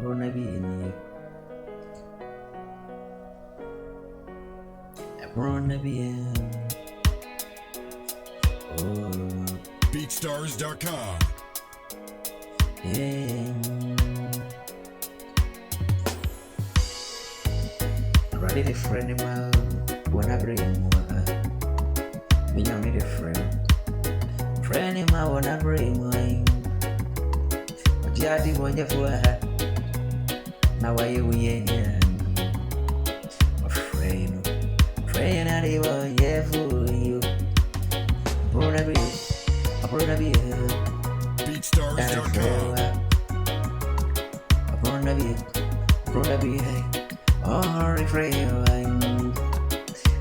Corona be in here. Corona be in. Oh. BeatStars.com. Yeah. Ready to friend him out when I bring him. Me and me the friend. Friend him out when I bring him. But you are the one you for her. Now why you ain't here? My friend. Friend are the one you for you. Brother be BeatStars.com. Brother be oh, refrain.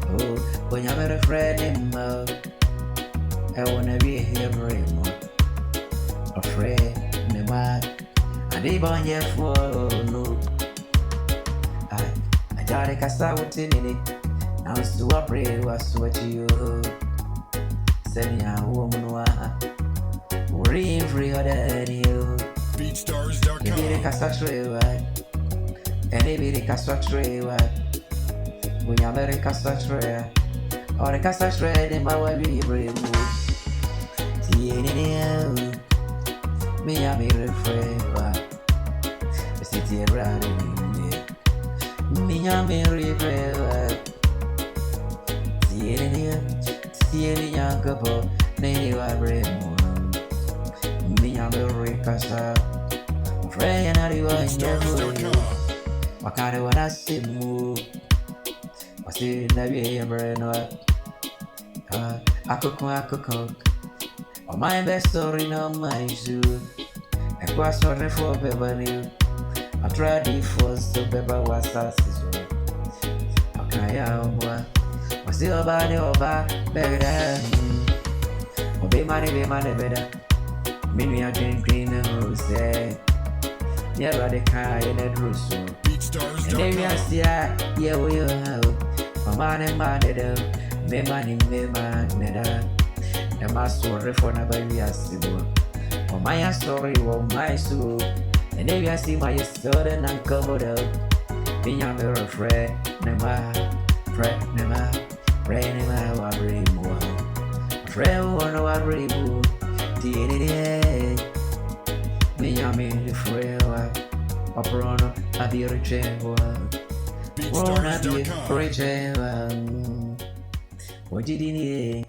Oh, when you're a friend in I wanna be here for him. Afraid, never. I did on your phone. No, I got a cast out in it. Now it's to pray was what you send your woman. Worry free other than you. BeatStars.com. You be the cast and it be the cast when you're very cast or the cast in my way be brave. See it me, I'm a friend. The city around me, I'm a friend. See it, young couple, they are brave. Me, I'm a recassa. Friend, I do BeatStars.com. I can't want to see move. I see the way I'm brain. I cook. Oh, my best story, no, my shoe. I was sorry for Beverly. I tried the first to Bever was a sister. I can't I see a body over better. Oh, be money better. Me, I drink clean and rose. Yeah, the car in the roof. And then we see yeah, we have a man and man, me man, and my story for never be a symbol. For my story, my soul, and then we see my story and covered up. Me, I'm a friend, never, pray, never, worry more. Friend, one, worry more. Me, I'm a friend. Paprono, I be a retriever. BeatStars.com. What did he need?